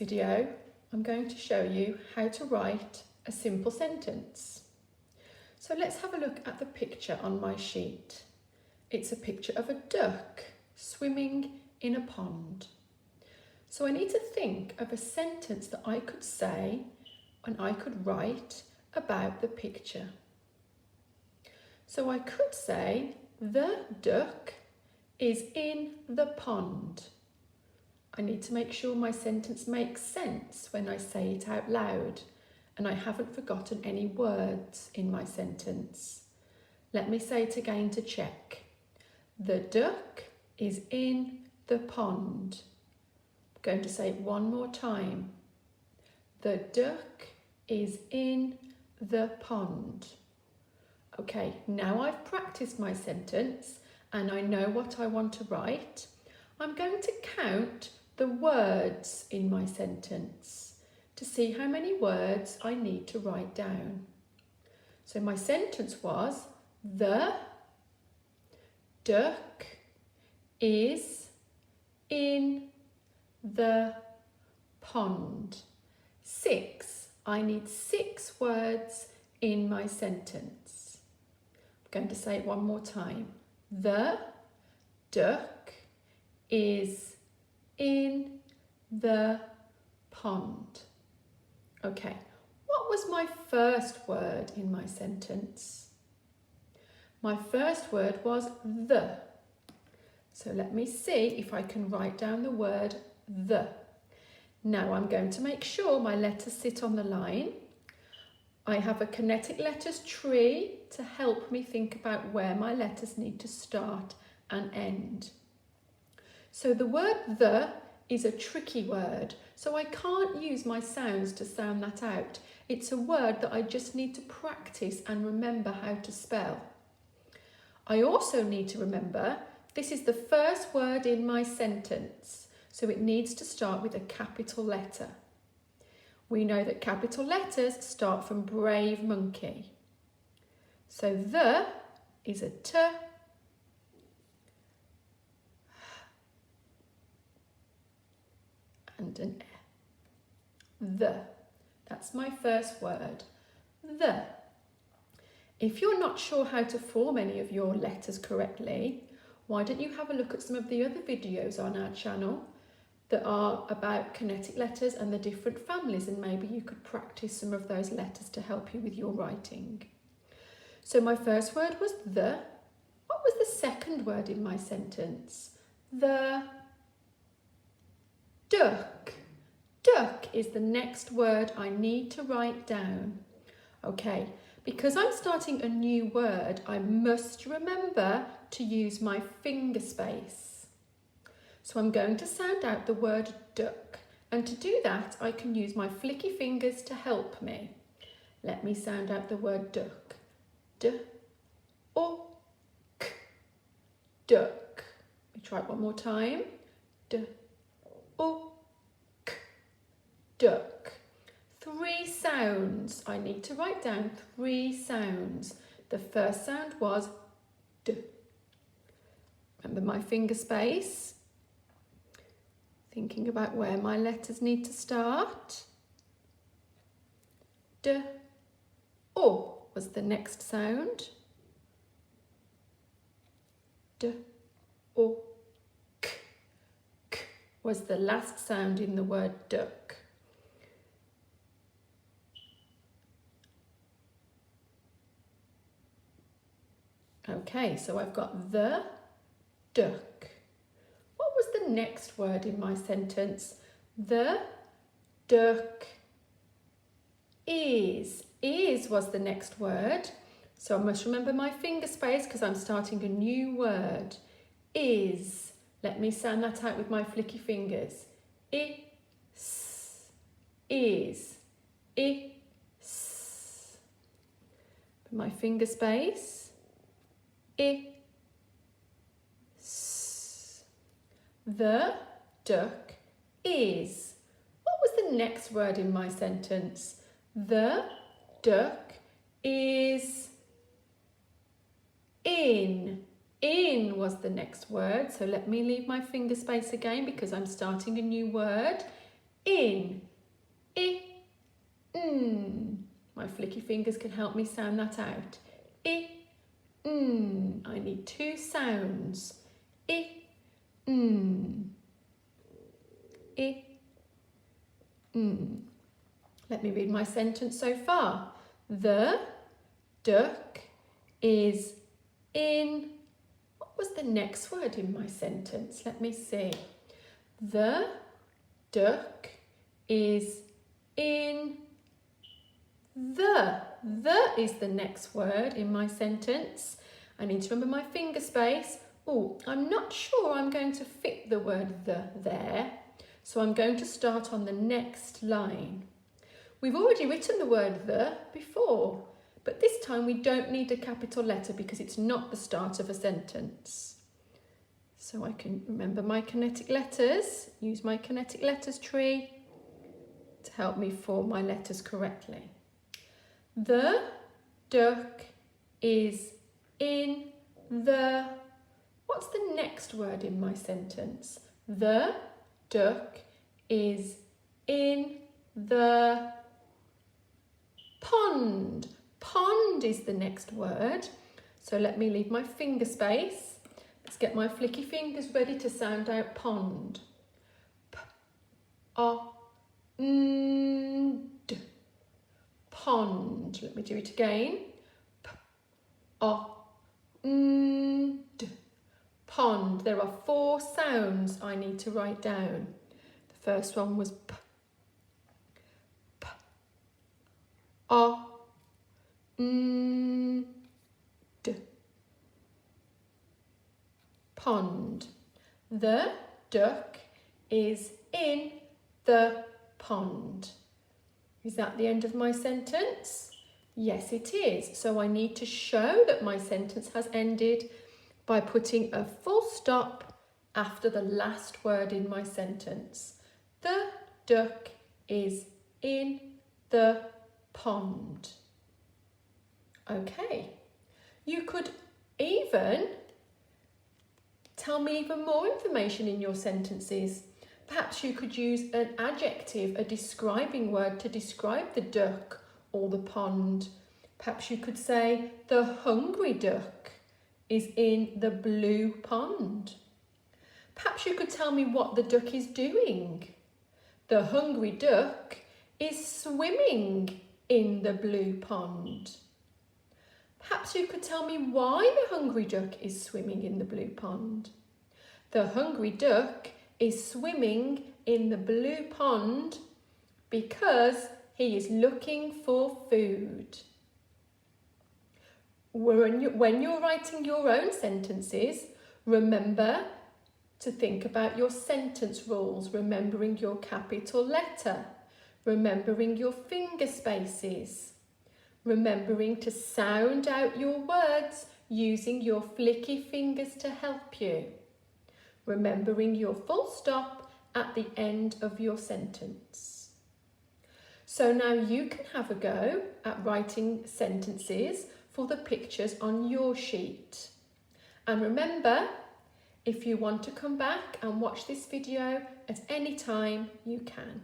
video, I'm going to show you how to write a simple sentence. So let's have a look at the picture on my sheet. It's a picture of a duck swimming in a pond. So I need to think of a sentence that I could say and I could write about the picture. So I could say, the duck is in the pond. I need to make sure my sentence makes sense when I say it out loud and I haven't forgotten any words in my sentence. Let me say it again to check. The duck is in the pond. I'm going to say it one more time. The duck is in the pond. Okay, now I've practiced my sentence and I know what I want to write. I'm going to count the words in my sentence to see how many words I need to write down. So my sentence was, the duck is in the pond. 6. I need 6 words in my sentence. I'm going to say it one more time. The duck is in the pond. Okay, what was my first word in my sentence? My first word was the. So let me see if I can write down the word the. Now I'm going to make sure my letters sit on the line. I have a kinetic letters tree to help me think about where my letters need to start and end. So the word the is a tricky word, so I can't use my sounds to sound that out. It's a word that I just need to practice and remember how to spell. I also need to remember this is the first word in my sentence, so it needs to start with a capital letter. We know that capital letters start from brave monkey. So the is a T, and an E. The. That's my first word. The. If you're not sure how to form any of your letters correctly, why don't you have a look at some of the other videos on our channel that are about kinetic letters and the different families, and maybe you could practice some of those letters to help you with your writing. So my first word was the. What was the second word in my sentence? The duck. Duck is the next word I need to write down. Okay, because I'm starting a new word, I must remember to use my finger space. So I'm going to sound out the word duck, and to do that I can use my flicky fingers to help me. Let me sound out the word duck. D, o, k, duck. Let me try it one more time. D, o, k, duck. 3 sounds. I need to write down 3 sounds. The first sound was D. Remember my finger space. Thinking about where my letters need to start. D, O was the next sound. D, O, k, k was the last sound in the word duck. Okay, so I've got the duck. What was the next word in my sentence? The duck is. Is was the next word. So I must remember my finger space because I'm starting a new word. Is. Let me sound that out with my flicky fingers. I, s, is. I, s. My finger space. I, s. The duck is. What was the next word in my sentence? The duck is in. In was the next word, so let me leave my finger space again because I'm starting a new word. in, I, n. My flicky fingers can help me sound that out. I, n. I need two sounds. I, n. I, n. Let me read my sentence so far. The duck is in. What was the next word in my sentence? Let me see. The duck is in the. The is the next word in my sentence. I need to remember my finger space. Oh, I'm not sure I'm going to fit the word the there. So I'm going to start on the next line. We've already written the word the before, but this time we don't need a capital letter because it's not the start of a sentence. So I can remember my kinetic letters, use my kinetic letters tree to help me form my letters correctly. The duck is in the. What's the next word in my sentence? The duck is in the pond. Pond is the next word. So let me leave my finger space. Let's get my flicky fingers ready to sound out pond. P, o, n, d. Pond. Let me do it again. P, o, n, d. Pond. There are 4 sounds I need to write down. The first one was p, p, o, n, d. Pond. The duck is in the pond. Is that the end of my sentence? Yes, it is. So I need to show that my sentence has ended by putting a full stop after the last word in my sentence. The duck is in the pond. Okay, you could even tell me even more information in your sentences. Perhaps you could use an adjective, a describing word to describe the duck or the pond. Perhaps you could say, the hungry duck is in the blue pond. Perhaps you could tell me what the duck is doing. The hungry duck is swimming in the blue pond. Perhaps you could tell me why the hungry duck is swimming in the blue pond. The hungry duck is swimming in the blue pond because he is looking for food. When you're writing your own sentences, remember to think about your sentence rules, remembering your capital letter, remembering your finger spaces, remembering to sound out your words using your flicky fingers to help you, remembering your full stop at the end of your sentence. So now you can have a go at writing sentences for the pictures on your sheet. And remember, if you want to come back and watch this video at any time, you can.